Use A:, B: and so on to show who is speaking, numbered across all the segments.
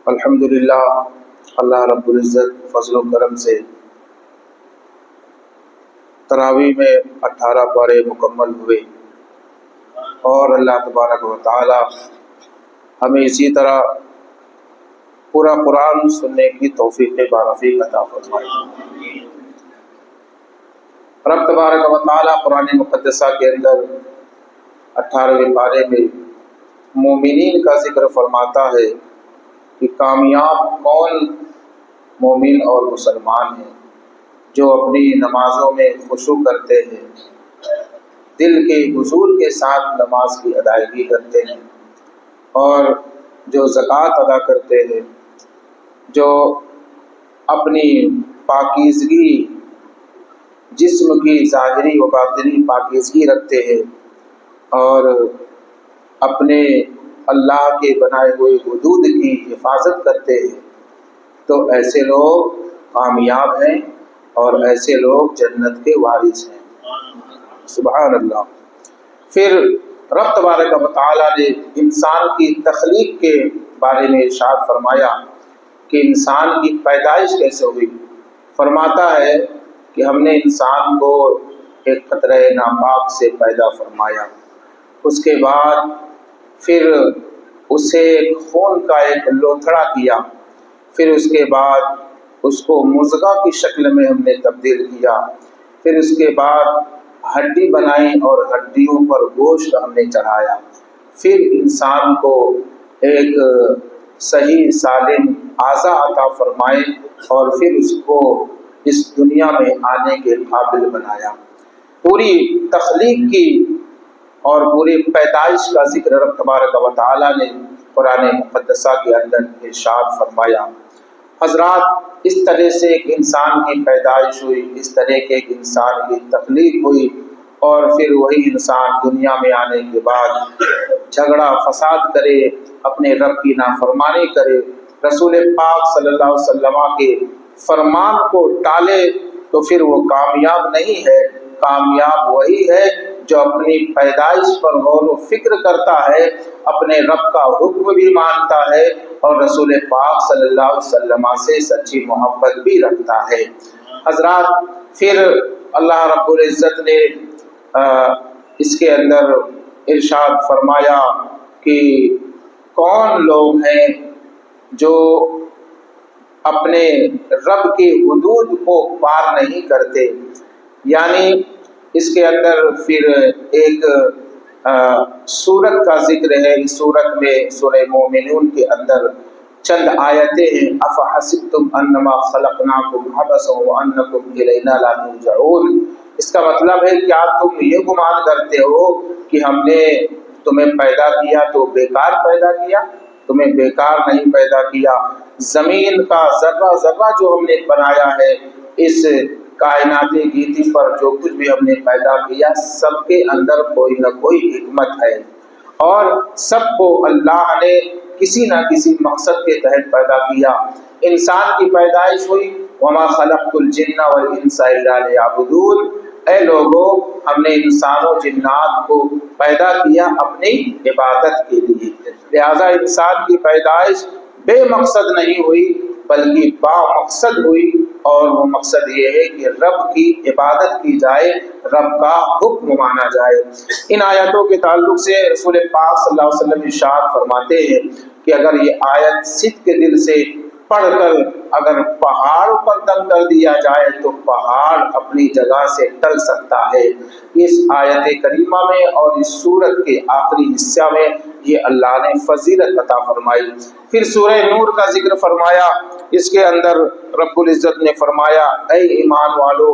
A: الحمدللہ اللہ رب العزت فضل و کرم سے تراویح میں 18 پارے مکمل ہوئے اور اللہ تبارک و تعالی ہمیں اسی طرح پورا قرآن سننے کی توفیق بارفیق عطا فرمائے۔ رب تبارک و تعالی قرآن مقدسہ کے اندر 18ویں پارے میں مومنین کا ذکر فرماتا ہے کہ کامیاب کون مومن اور مسلمان ہیں جو اپنی نمازوں میں خشوع کرتے ہیں، دل کے حضور کے ساتھ نماز کی ادائیگی کرتے ہیں، اور جو زکوٰۃ ادا کرتے ہیں، جو اپنی پاکیزگی جسم کی ظاہری و باطنی پاکیزگی رکھتے ہیں اور اپنے اللہ کے بنائے ہوئے حدود کی حفاظت کرتے ہیں، تو ایسے لوگ کامیاب ہیں اور ایسے لوگ جنت کے وارث ہیں۔ سبحان اللہ۔ پھر رب تبارک و تعالیٰ نے انسان کی تخلیق کے بارے میں ارشاد فرمایا کہ انسان کی پیدائش کیسے ہوئی۔ فرماتا ہے کہ ہم نے انسان کو ایک قطرہ ناپاک سے پیدا فرمایا، اس کے بعد پھر اسے خون کا ایک لوتھڑا کیا، پھر اس کے بعد اس کو مضغہ کی شکل میں ہم نے تبدیل کیا، پھر اس کے بعد ہڈی بنائی اور ہڈیوں پر گوشت ہم نے چڑھایا، پھر انسان کو ایک صحیح سالم اعضاء عطا فرمائے اور پھر اس کو اس دنیا میں آنے کے قابل بنایا۔ پوری تخلیق کی اور پوری پیدائش کا ذکر رب تبارک و تعالیٰ نے قرآن مقدسہ کے اندر ارشاد فرمایا۔ حضرات، اس طرح سے ایک انسان کی پیدائش ہوئی، اس طرح کے ایک انسان کی تخلیق ہوئی، اور پھر وہی انسان دنیا میں آنے کے بعد جھگڑا فساد کرے، اپنے رب کی نافرمانی کرے، رسول پاک صلی اللہ علیہ وسلم کے فرمان کو ٹالے، تو پھر وہ کامیاب نہیں ہے۔ کامیاب وہی ہے جو اپنی پیدائش پر غور و فکر کرتا ہے، اپنے رب کا حکم بھی مانتا ہے اور رسول پاک صلی اللہ علیہ وسلم سے سچی محبت بھی رکھتا ہے۔ حضرات، پھر اللہ رب العزت نے اس کے اندر ارشاد فرمایا کہ کون لوگ ہیں جو اپنے رب کی حدود کو پار نہیں کرتے، یعنی اس کے اندر پھر ایک سورت کا ذکر ہے۔ اس سورت میں سورہ مومنون کے اندر چند آیتیں ہیں۔ افحسبتم انما خلقناکم عبثا وانکم الینا لا ترجعون۔ اس کا مطلب ہے کیا تم یہ گمان کرتے ہو کہ ہم نے تمہیں پیدا کیا تو بیکار پیدا کیا؟ تمہیں بیکار نہیں پیدا کیا۔ زمین کا ذرہ ذرہ جو ہم نے بنایا ہے، اس کائنات گیتی پر جو کچھ بھی ہم نے پیدا کیا، سب کے اندر کوئی نہ کوئی حکمت ہے، اور سب کو اللہ نے کسی نہ کسی مقصد کے تحت پیدا کیا۔ انسان کی پیدائش ہوئی، وما خلقت الجن والانس الا لیعبدون۔ اے لوگو، ہم نے انسان و جنات کو پیدا کیا اپنی عبادت کے لیے، لہذا انسان کی پیدائش بے مقصد نہیں ہوئی بلکہ با مقصد ہوئی، اور وہ مقصد یہ ہے کہ رب کی عبادت کی جائے، رب کا حکم مانا جائے۔ ان آیتوں کے تعلق سے رسول پاک صلی اللہ علیہ وسلم ارشاد فرماتے ہیں کہ اگر یہ آیت صدق کے دل سے پڑھ کر اگر پہاڑ پر دم کر دیا جائے تو پہاڑ اپنی جگہ سے ٹل سکتا ہے۔ اس آیت کریمہ میں اور اس سورت کے آخری حصہ میں یہ اللہ نے فضیلت عطا فرمائی۔ پھر سورہ نور کا ذکر فرمایا۔ اس کے اندر رب العزت نے فرمایا، اے ایمان والو،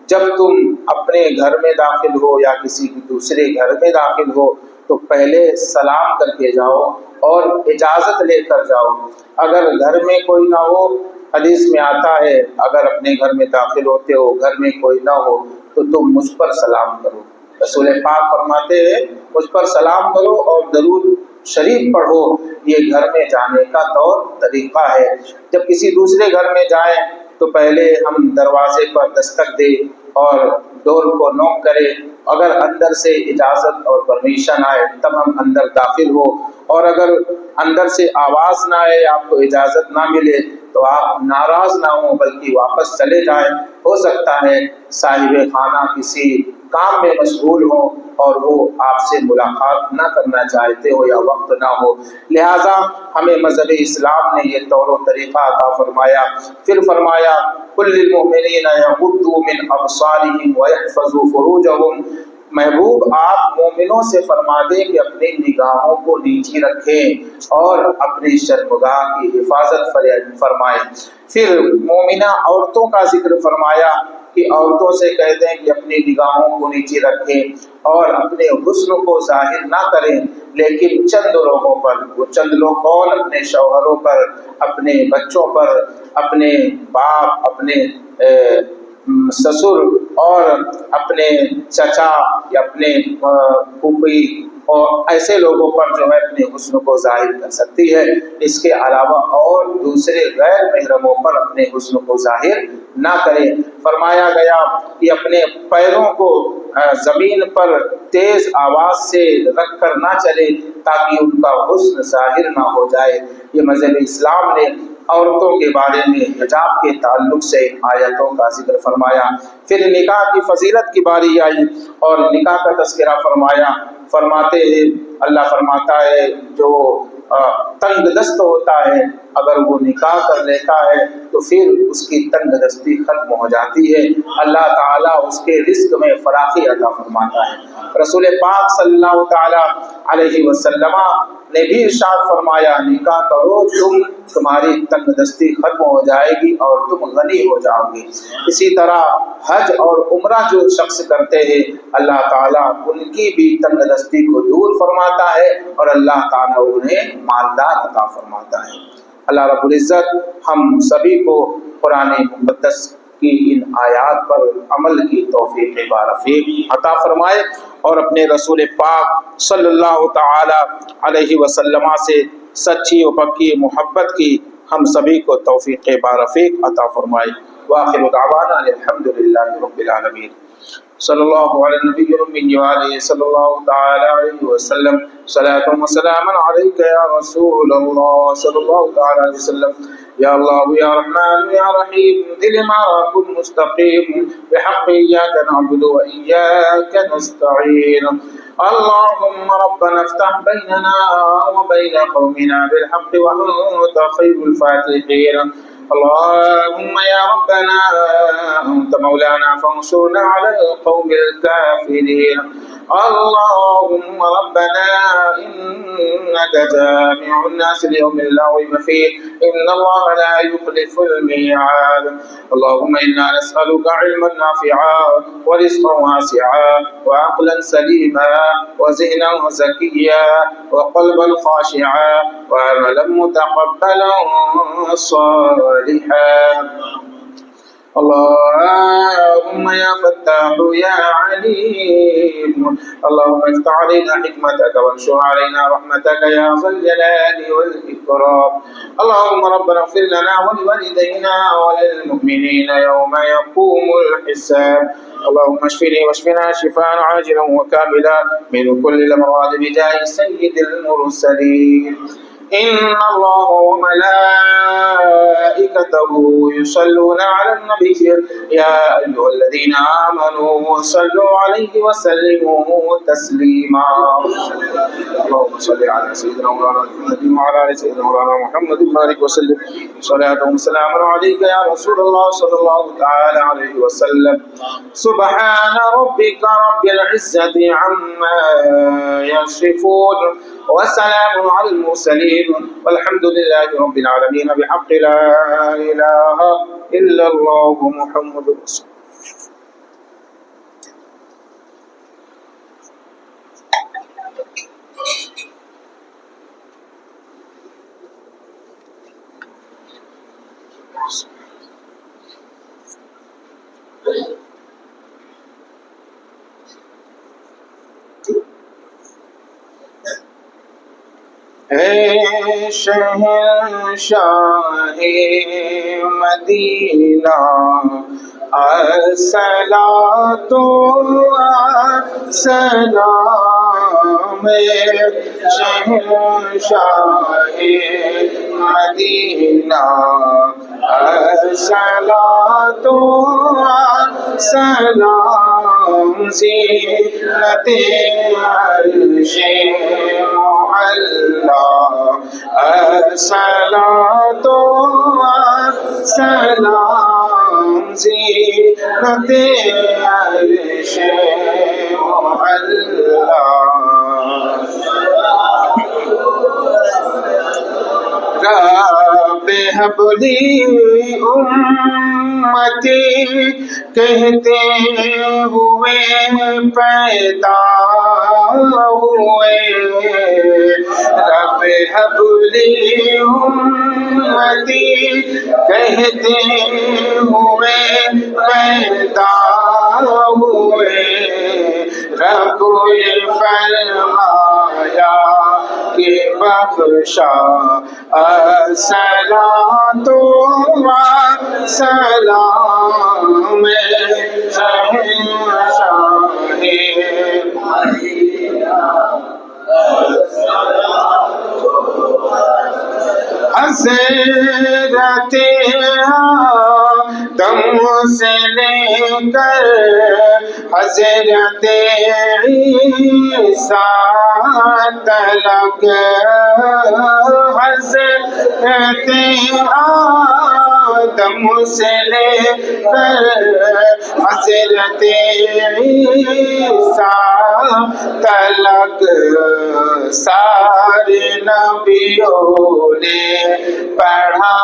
A: جب تم اپنے گھر میں داخل ہو یا کسی دوسرے گھر میں داخل ہو تو پہلے سلام کر کے جاؤ اور اجازت لے کر جاؤ۔ اگر گھر میں کوئی نہ ہو، حدیث میں آتا ہے اگر اپنے گھر میں داخل ہوتے ہو، گھر میں کوئی نہ ہو تو تم مجھ پر سلام کرو۔ رسول پاک فرماتے ہیں مجھ پر سلام کرو اور درود شریف پڑھو، یہ گھر میں جانے کا طور طریقہ ہے۔ جب کسی دوسرے گھر میں جائیں تو پہلے ہم دروازے پر دستک دیں، اور ڈور کو نوک کرے، اگر اندر سے اجازت اور پرمیشن آئے تب ہم اندر داخل ہو، اور اگر اندر سے آواز نہ آئے، آپ کو اجازت نہ ملے تو آپ ناراض نہ ہوں بلکہ واپس چلے جائیں۔ ہو سکتا ہے صاحب خانہ کسی کام میں مشغول ہو اور وہ آپ سے ملاقات نہ کرنا چاہتے ہو یا وقت نہ ہو، لہٰذا ہمیں مذہب اسلام نے یہ طور و طریقہ عطا فرمایا۔ پھر فرمایا قل للمؤمنین یغضوا من ابصارهم ویحفظوا فروجهم، محبوب آپ مومنوں سے فرما دیں کہ اپنی نگاہوں کو نیچی رکھیں اور اپنی شرمگاہ کی حفاظت فرمائیں۔ پھر مومنہ عورتوں کا ذکر فرمایا کہ عورتوں سے کہہ دیں کہ اپنی نگاہوں کو نیچے رکھیں اور اپنے حسن کو ظاہر نہ کریں، لیکن چند لوگوں پر، وہ چند لوگ کون؟ اپنے شوہروں پر، اپنے بچوں پر، اپنے باپ، اپنے سسر اور اپنے چچا یا اپنے پھوپھی اور ایسے لوگوں پر جو ہے اپنے حسن کو ظاہر کر سکتی ہے۔ اس کے علاوہ اور دوسرے غیر محرموں پر اپنے حسن کو ظاہر نہ کرے۔ فرمایا گیا کہ اپنے پیروں کو زمین پر تیز آواز سے رکھ کر نہ چلے تاکہ ان کا حسن ظاہر نہ ہو جائے۔ یہ مذہب اسلام نے عورتوں کے بارے میں حجاب کے تعلق سے آیتوں کا ذکر فرمایا۔ پھر نکاح کی فضیلت کی باری آئی اور نکاح کا تذکرہ فرمایا۔ فرماتے ہیں، اللہ فرماتا ہے جو تنگ دست ہوتا ہے اگر وہ نکاح کر لیتا ہے تو پھر اس کی تنگ دستی ختم ہو جاتی ہے، اللہ تعالیٰ اس کے رزق میں فراخی عطا فرماتا ہے۔ رسول پاک صلی اللہ تعالیٰ علیہ وسلم نے بھی ارشاد فرمایا نکاح کرو تمہاری تنگ دستی ختم ہو جائے گی اور تم غنی ہو جاؤ گے۔ اسی طرح حج اور عمرہ جو شخص کرتے ہیں اللہ تعالیٰ ان کی بھی تنگ دستی کو دور فرماتا ہے اور اللہ تعالیٰ انہیں مالدار عطا فرماتا ہے۔ اللہ رب العزت ہم سبھی کو قرآن مقدس کی ان آیات پر عمل کی توفیق بارفیق عطا فرمائے اور اپنے رسول پاک صلی اللہ تعالی علیہ وسلم سے سچی و پکی محبت کی ہم سبھی کو توفیق بارفیق عطا فرمائے۔ وآخر دعوانا الحمدللہ رب العالمین۔ صلی اللہ علیہ نبی الامی وآلہ صلی اللہ تعالی علیہ وسلم۔ صلاة و سلام علیک یا رسول اللہ صلی اللہ تعالی علیہ وسلم۔ یا اللہ یا رحمن یا رحیم دل ہمارا کن مستقیم بحق ایاک نعبد و ایاک نستعین۔ اللهم ربنا افتح بيننا وبين قومنا بالحق وأنت خير الفاتحين۔ اللهم يا ربنا أنت مولانا فانصرنا على القوم الكافرين۔ اللهم ربنا إنك جامع الناس ليوم لا ريب فيه إن الله لا يخلف الميعاد۔ اللهم إنا نسألك علما نافعا ورزقا واسعا وعقلا سليما وذهنا زكيا وقلبا خاشعا وعملا متقبلا صالحا۔ اللهم يا فتاح يا عليم اللهم افتح علينا حكمتك وانشر علينا رحمتك يا ذا الجلال والإكرام۔ اللهم ربنا اغفر لنا ولوالدينا وللمؤمنين يوم يقوم الحساب۔ اللهم اشفني واشفنا شفاء عاجلا وكاملا من كل الأمراض بجاه سيد المرسلين۔ إن الله وملائكته يصلون على النبي يا أيها الذين آمنوا صلوا عليه وسلموا تسليما۔ اللهم صل على سيدنا مولانا محمد وعلى آل سيدنا مولانا محمد وبارك وسلم صلاة وسلام عليك يا رسول الله صلى الله تعالى عليه وسلم۔ سبحان ربك رب العزة عما يصفون وسلام على المرسلين والحمد لله رب العالمين بحق لا إله إلا الله محمد رسول اے شہنشاہ مدینہ الصلاۃ والسلام شہنشاہ مدینہ الصلاۃ والسلام زینت عرش معلی الصلاۃ والسلام زینت عرش معلی رب ہب لی امتی کہتے ہوئے پیدا ہوئے رب ہب لی امتی کہتے ہوئے پیدا ہوئے رب نے فرمایا کہ بخشا الصلاۃ والسلام شہنشاہ حضرت آدم سے لے کر حضرت عیسیٰ تلک حضرت آدم سے لے کر حضرت عیسیٰ تلک سارے نبیوں نے پڑھا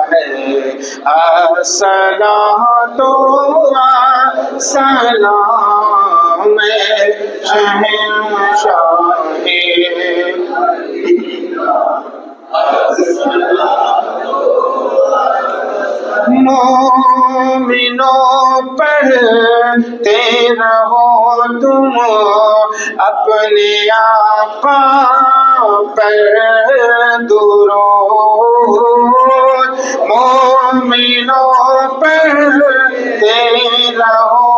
A: ہے الصلاۃ والسلام شہنشاہ مومنوں پڑھتے رہو تم اپنے آقا پر درود مومنوں پڑھتے رہو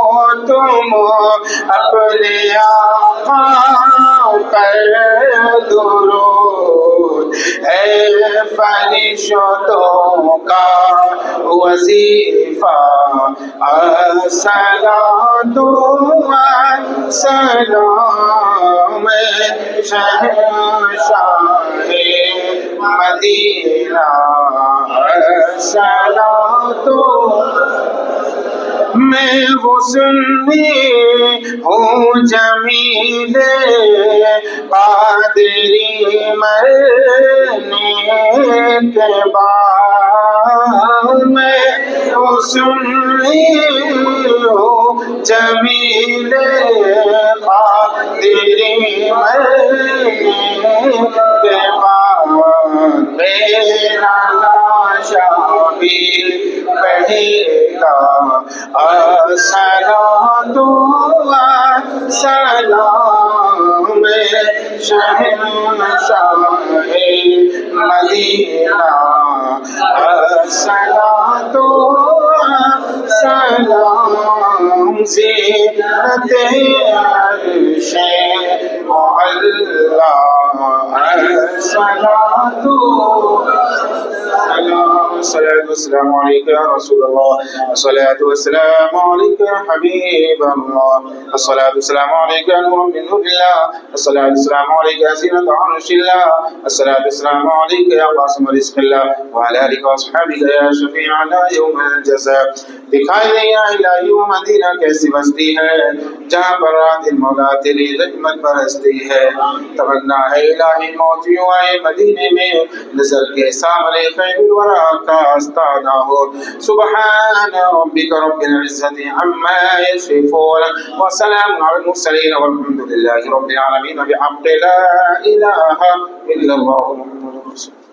A: تم اپنے آقا پر درود اے فرشتوں کا وظیفہ الصلاۃ والسلام شہنشاہ مدینہ الصلاۃ میں غسلی ہوں جمیل قادری مرنے کے بعد میں غسلی ہوں جمیل قادری مرنے کے بعد میرا لاشا بھی پڑھے گا الصلاۃ والسلام شہنشاہ مدینہ الصلاۃ والسلام زینت عرش معلی الصلاۃ والسلام علیکم یا رسول اللہ الصلاۃ والسلام علیکم یا حبیب اللہ الصلاۃ والسلام علیکم یا نور من نور اللہ الصلاۃ والسلام علیکم یا زینت عرش اللہ الصلاۃ والسلام علیکم یا قاسم رزق اللہ وعلی آلہ واصحابہ یا شفیعنا یوم الجزاء دکھائی دے یا الہی و مدینہ کیسی بستی ہے جہاں پر رات مولا تیری خدمت برستی ہے تمنا ہے الہی موت یوں آئے مدینے میں نظر کے سامنے خیر الورا کا آستانہ ہو سبحان ربک رب العزت عما یصفون وسلام علی المرسلین والحمد للہ رب العالمین بحق لا الہ الا اللہ محمد رسول